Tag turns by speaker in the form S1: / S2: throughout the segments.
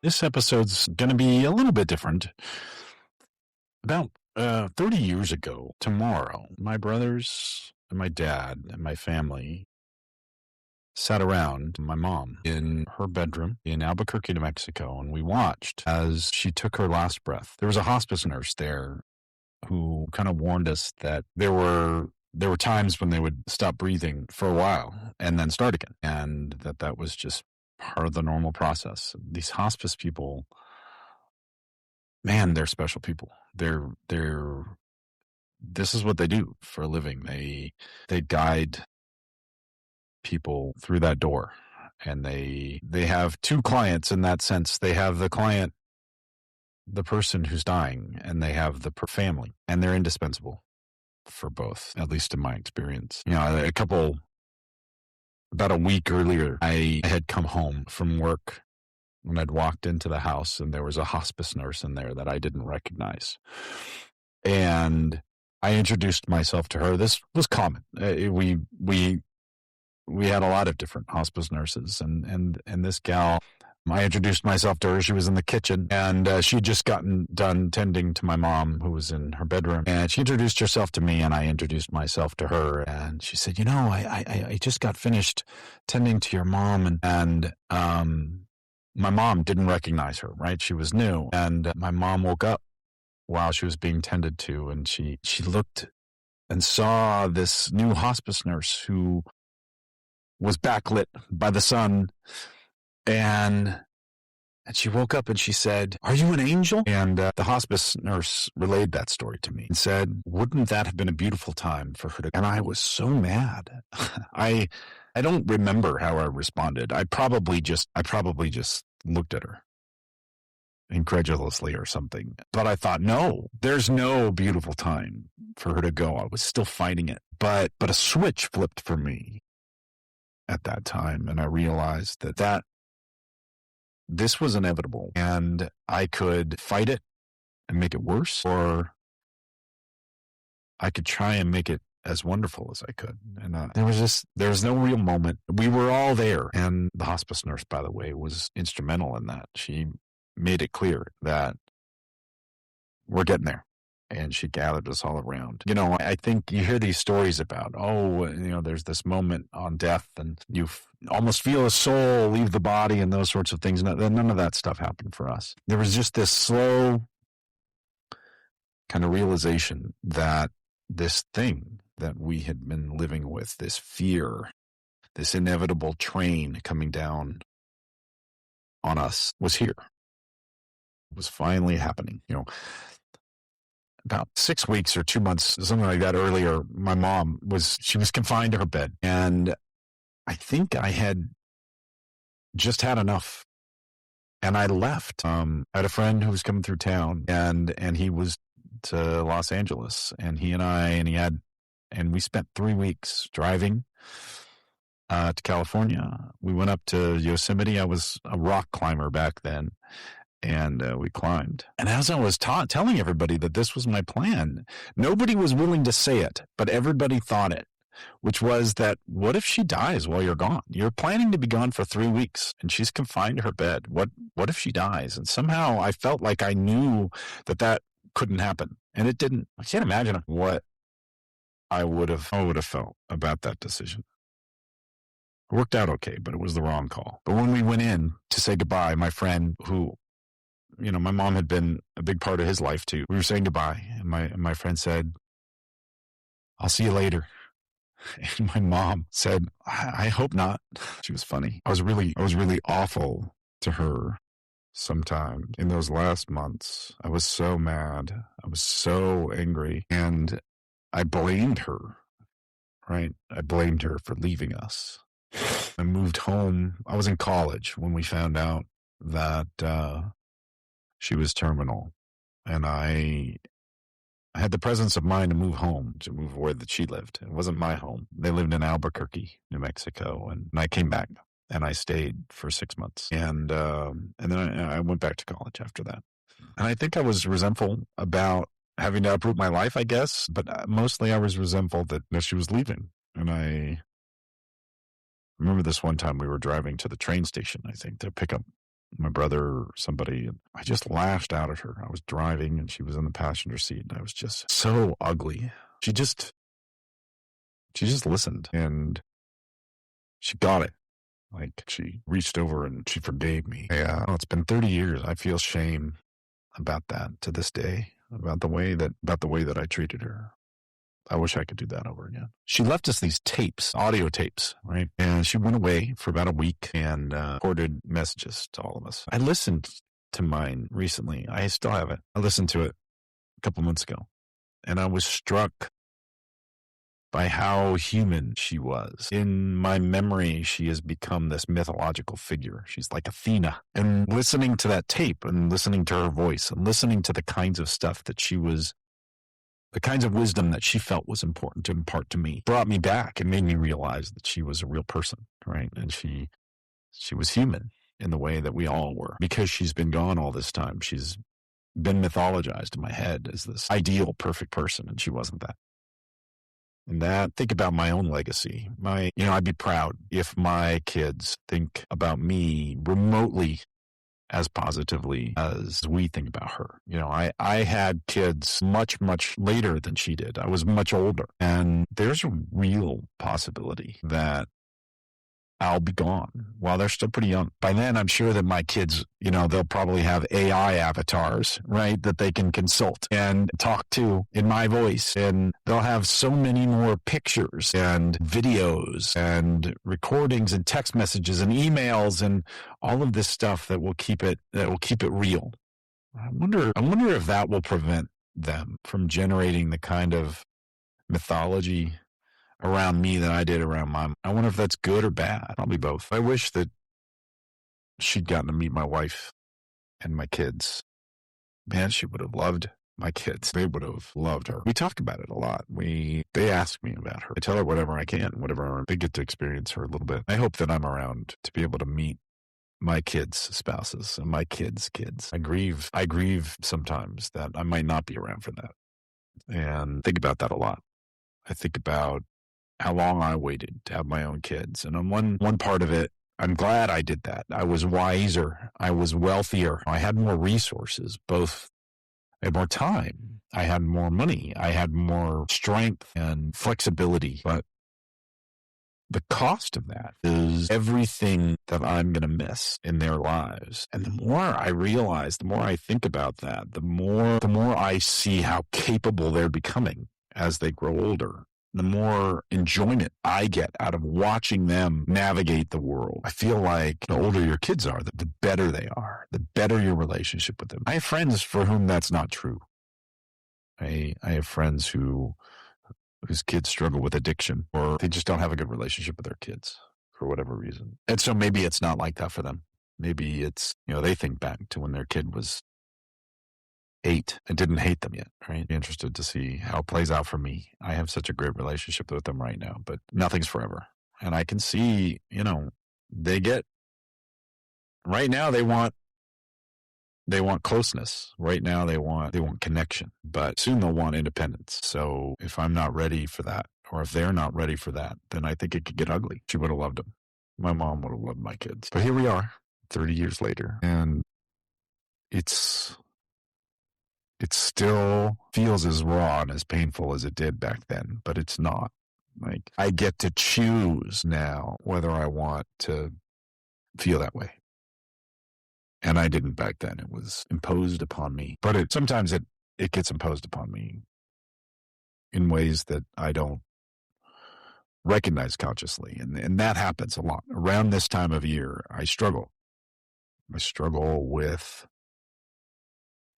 S1: This episode's going to be a little bit different. About 30 years ago, tomorrow, my brothers and my dad and my family sat around my mom in her bedroom in Albuquerque, New Mexico, and we watched as she took her last breath. There was a hospice nurse there who kind of warned us that there were times when they would stop breathing for a while and then start again, and that was just part of the normal process. These hospice people, man, they're special people. This is what they do for a living. They guide people through that door, and they have two clients in that sense. They have the client, the person who's dying, and they have the family, and they're indispensable for both, at least in my experience. About a week earlier, I had come home from work when I'd walked into the house, and there was a hospice nurse in there that I didn't recognize. And I introduced myself to her. This was common. We had a lot of different hospice nurses, and this gal, I introduced myself to her. She was in the kitchen, and she'd just gotten done tending to my mom, who was in her bedroom. And she introduced herself to me, and I introduced myself to her. And she said, I just got finished tending to your mom. And my mom didn't recognize her, right? She was new. And my mom woke up while she was being tended to, and she looked and saw this new hospice nurse who was backlit by the sun. And she woke up and she said, "Are you an angel?" And the hospice nurse relayed that story to me and said, "Wouldn't that have been a beautiful time for her to..." And I was so mad. I don't remember how I responded. I probably just looked at her incredulously or something. But I thought, no, there's no beautiful time for her to go. I was still fighting it. But a switch flipped for me at that time, and I realized that this was inevitable, and I could fight it and make it worse, or I could try and make it as wonderful as I could. And there was no real moment. We were all there, and the hospice nurse, by the way, was instrumental in that. She made it clear that we're getting there. And she gathered us all around. I think you hear these stories about, there's this moment on death and you almost feel a soul leave the body and those sorts of things. None of that stuff happened for us. There was just this slow kind of realization that this thing that we had been living with, this fear, this inevitable train coming down on us, was here. It was finally happening. About 6 weeks or 2 months, something like that earlier, my mom was confined to her bed. And I think I had just had enough. And I left. I had a friend who was coming through town, and he was to Los Angeles, and we spent 3 weeks driving to California. We went up to Yosemite. I was a rock climber back then. And we climbed. And as I was telling everybody that this was my plan, nobody was willing to say it, but everybody thought it, which was that, what if she dies while you're gone? You're planning to be gone for 3 weeks, and she's confined to her bed. What if she dies? And somehow I felt like I knew that couldn't happen, and it didn't. I can't imagine what I would have felt about that decision. It worked out okay, but it was the wrong call. But when we went in to say goodbye, my friend who, my mom had been a big part of his life too. We were saying goodbye, and my friend said, "I'll see you later." And my mom said, I hope not." She was funny. I was really awful to her sometime in those last months. I was so mad. I was so angry, and I blamed her, right? I blamed her for leaving us. I moved home. I was in college when we found out that she was terminal, and I had the presence of mind to move where that she lived. It wasn't my home. They lived in Albuquerque, New Mexico, and I came back, and I stayed for 6 months, and then I went back to college after that. And I think I was resentful about having to uproot my life, I guess, but mostly I was resentful that she was leaving. And I remember this one time we were driving to the train station, I think, to pick up my brother or somebody. And I just lashed out at her. I was driving and she was in the passenger seat and I was just so ugly. She just listened and she got it. Like she reached over and she forgave me. Yeah, it's been 30 years. I feel shame about that to this day, about the way that I treated her. I wish I could do that over again. She left us these tapes, audio tapes, right? And she went away for about a week and recorded messages to all of us. I listened to mine recently. I still have it. I listened to it a couple months ago, and I was struck by how human she was. In my memory, she has become this mythological figure. She's like Athena. And listening to that tape and listening to her voice and listening to the kinds of stuff that the kinds of wisdom that she felt was important to impart to me brought me back and made me realize that she was a real person, right? And she was human in the way that we all were. Because she's been gone all this time, she's been mythologized in my head as this ideal, perfect person, and she wasn't that. And think about my own legacy. I'd be proud if my kids think about me remotely as positively as we think about her. I had kids much, much later than she did. I was much older. And there's a real possibility that I'll be gone while they're still pretty young. By then, I'm sure that my kids, they'll probably have AI avatars, right, that they can consult and talk to in my voice. And they'll have so many more pictures and videos and recordings and text messages and emails and all of this stuff that will keep it real. I wonder if that will prevent them from generating the kind of mythology around me that I did around mine. I wonder if that's good or bad. Probably both. I wish that she'd gotten to meet my wife and my kids. Man, she would have loved my kids. They would have loved her. We talk about it a lot. They ask me about her. I tell her whatever I can, whatever. They get to experience her a little bit. I hope that I'm around to be able to meet my kids' spouses and my kids' kids. I grieve sometimes that I might not be around for that. And think about that a lot. I think about how long I waited to have my own kids. And on one part of it, I'm glad I did that. I was wiser. I was wealthier. I had more resources, I had more time. I had more money. I had more strength and flexibility. But the cost of that is everything that I'm going to miss in their lives. And the more I realize, the more I think about that, the more I see how capable they're becoming as they grow older. The more enjoyment I get out of watching them navigate the world. I feel like the older your kids are, the better they are, the better your relationship with them. I have friends for whom that's not true. I have friends whose kids struggle with addiction, or they just don't have a good relationship with their kids for whatever reason. And so maybe it's not like that for them. Maybe it's, they think back to when their kid was 8 and didn't hate them yet, right? Be interested to see how it plays out for me. I have such a great relationship with them right now, but nothing's forever. And I can see, right now they want closeness. Right now they want connection, but soon they'll want independence. So if I'm not ready for that, or if they're not ready for that, then I think it could get ugly. She would have loved them. My mom would have loved my kids. But here we are, 30 years later, and it still feels as raw and as painful as it did back then, but it's not. Like, I get to choose now whether I want to feel that way. And I didn't back then. It was imposed upon me. But sometimes it gets imposed upon me in ways that I don't recognize consciously. And that happens a lot. Around this time of year, I struggle. I struggle with...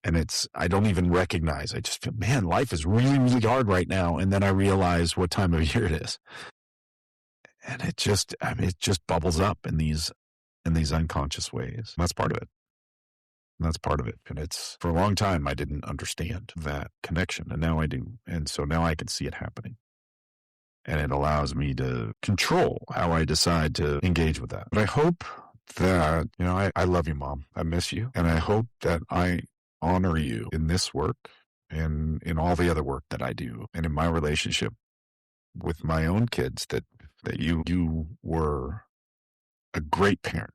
S1: And I don't even recognize. I just feel, man, life is really, really hard right now. And then I realize what time of year it is. And it just bubbles up in these unconscious ways. And that's part of it. And it's, for a long time, I didn't understand that connection. And now I do. And so now I can see it happening. And it allows me to control how I decide to engage with that. But I hope that, I love you, Mom. I miss you. And I hope that I honor you in this work and in all the other work that I do, and in my relationship with my own kids, that you were a great parent.